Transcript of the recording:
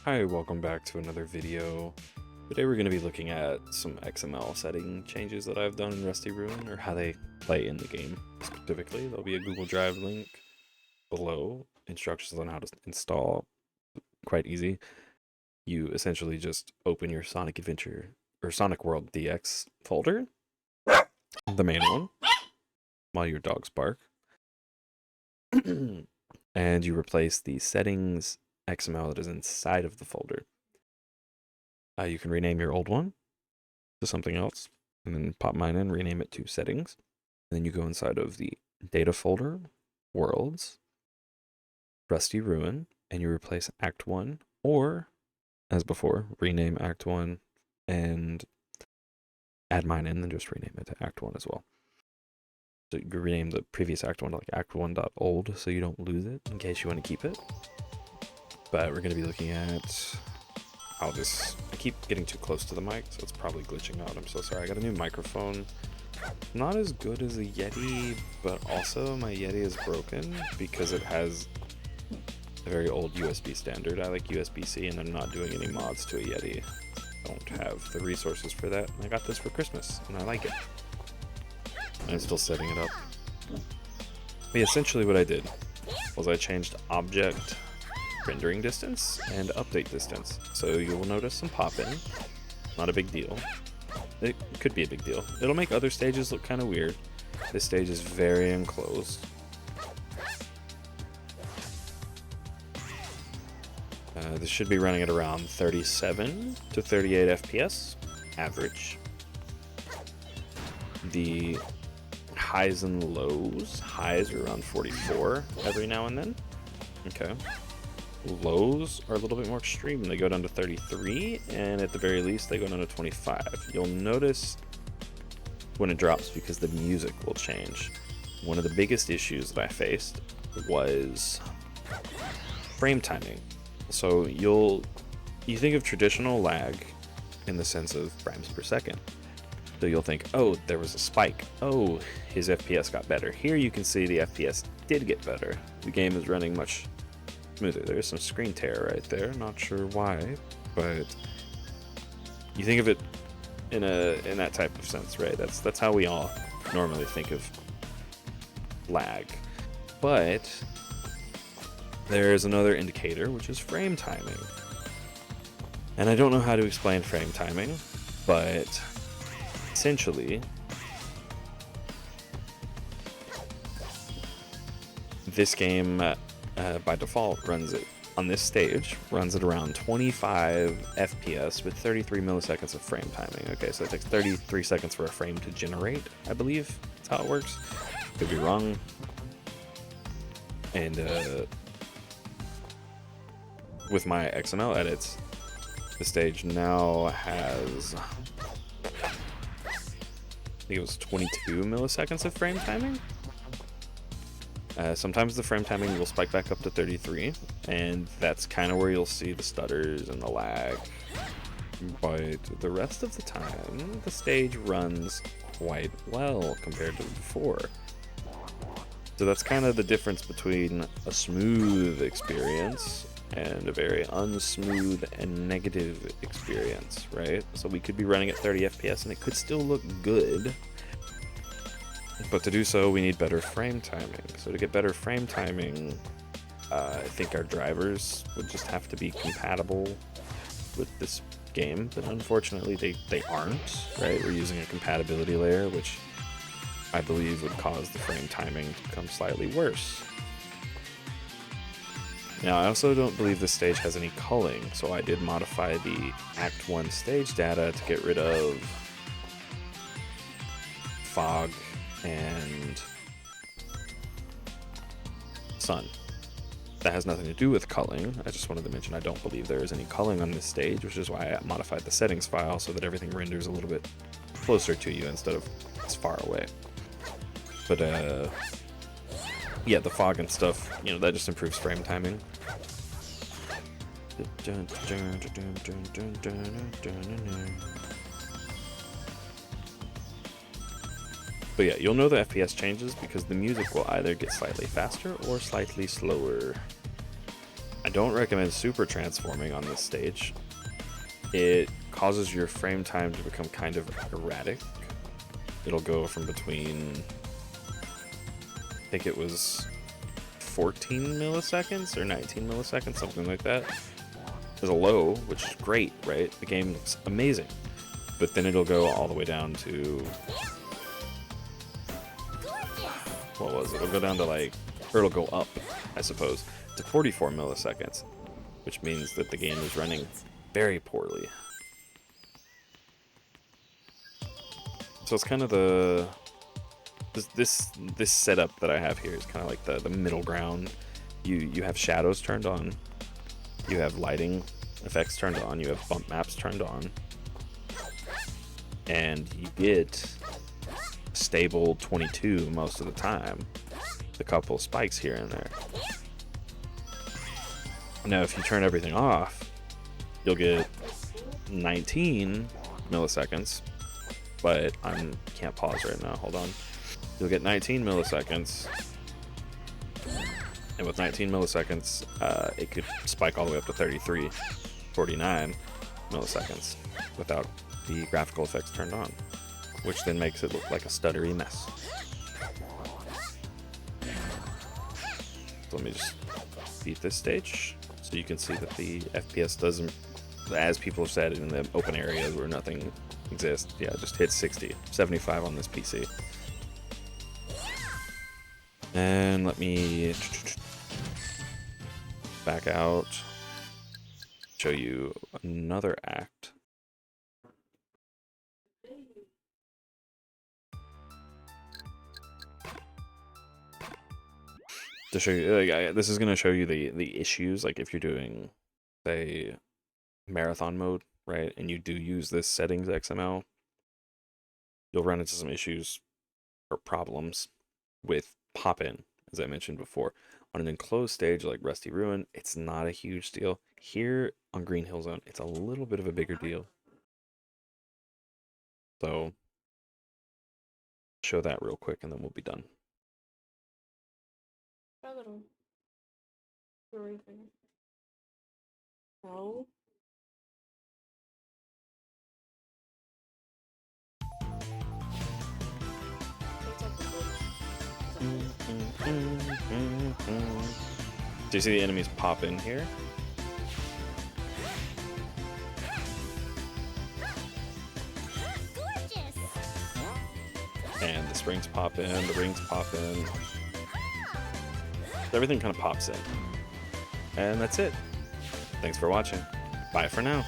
Hi, welcome back to another video. Today we're going to be looking at some XML setting changes that I've done in Rusty Ruin, or how they play in the game specifically. There'll be a Google Drive link below, instructions on how to install, quite easy. You essentially just open your Sonic Adventure, or Sonic World DX folder, the main one, while your dogs bark, and you replace the Settings XML that is inside of the folder. You can rename your old one to something else, and then pop mine in, rename it to Settings. And then you go inside of the Data folder, Worlds, Rusty Ruin, and you replace Act 1, or, as before, rename Act 1 and add mine in, then just rename it to Act 1 as well. So you rename the previous Act 1 to like Act1.old so you don't lose it in case you want to keep it. But we're going to be looking at I keep getting too close to the mic, so it's probably glitching out. I'm so sorry. I got a new microphone. Not as good as a Yeti, but also my Yeti is broken because it has a very old USB standard. I like USB-C, and I'm not doing any mods to a Yeti. I don't have the resources for that. I got this for Christmas, and I like it. I'm still setting it up. But essentially what I did was I changed object rendering distance and update distance. So you will notice some pop-in. Not a big deal. It could be a big deal. It'll make other stages look kind of weird. This stage is very enclosed. This should be running at around 37 to 38 FPS, average. The highs and lows, highs are around 44 every now and then. Okay. Lows are a little bit more extreme. They go down to 33, and at the very least they go down to 25. You'll notice when it drops because the music will change. One of the biggest issues that I faced was frame timing. So you think of traditional lag in the sense of frames per second. So you'll think, oh, there was a spike. Oh, his FPS got better. Here you can see the FPS did get better. The game is running much smoother. There's some screen tear right there. Not sure why, but you think of it in that type of sense, right? That's how we all normally think of lag. But there's another indicator, which is frame timing. And I don't know how to explain frame timing, but essentially this game by default runs it on this stage, runs at around 25 FPS with 33 milliseconds of frame timing. Okay, so it takes 33 seconds for a frame to generate, I believe that's how it works. Could be wrong. And with my XML edits, the stage now has, I think it was 22 milliseconds of frame timing. Sometimes the frame timing will spike back up to 33, and that's kind of where you'll see the stutters and the lag. But the rest of the time, the stage runs quite well compared to before. So that's kind of the difference between a smooth experience and a very unsmooth and negative experience, right? So we could be running at 30 FPS and it could still look good. But to do so, we need better frame timing. So to get better frame timing, I think our drivers would just have to be compatible with this game. But unfortunately, they aren't, right? We're using a compatibility layer, which I believe would cause the frame timing to become slightly worse. Now, I also don't believe this stage has any culling, so I did modify the Act 1 stage data to get rid of fog and sun. That has nothing to do with culling. I just wanted to mention I don't believe there is any culling on this stage, which is why I modified the settings file so that everything renders a little bit closer to you instead of as far away. But yeah, the fog and stuff, that just improves frame timing. But yeah, you'll know the FPS changes because the music will either get slightly faster or slightly slower. I don't recommend super transforming on this stage. It causes your frame time to become kind of erratic. It'll go from between, I think it was 14 milliseconds or 19 milliseconds, something like that. There's a low, which is great, right? The game looks amazing. But then it'll go all the way down to, what was it? It'll go down to like, or it'll go up, I suppose, to 44 milliseconds, which means that the game is running very poorly. So it's kind of the, this setup that I have here is kind of like the middle ground. You have shadows turned on, you have lighting effects turned on, you have bump maps turned on, and you get stable 22 most of the time, with a couple spikes here and there. Now if you turn everything off, you'll get 19 milliseconds, but I can't pause right now, hold on. You'll get 19 milliseconds, and with 19 milliseconds, it could spike all the way up to 33, 49 milliseconds without the graphical effects turned on, which then makes it look like a stuttery mess. So let me just beat this stage so you can see that the FPS doesn't, as people have said, in the open areas where nothing exists, yeah, just hit 60, 75 on this PC. And let me back out, show you another act. To show you, like, this is going to show you the issues, like if you're doing, say, marathon mode, right, and you do use this settings XML, you'll run into some issues or problems with pop-in, as I mentioned before. On an enclosed stage like Rusty Ruin, it's not a huge deal. Here on Green Hill Zone, it's a little bit of a bigger deal. So, show that real quick and then we'll be done. No. Do you see the enemies pop in here? And the springs pop in, the rings pop in. Everything kind of pops in. And that's it. Thanks for watching. Bye for now.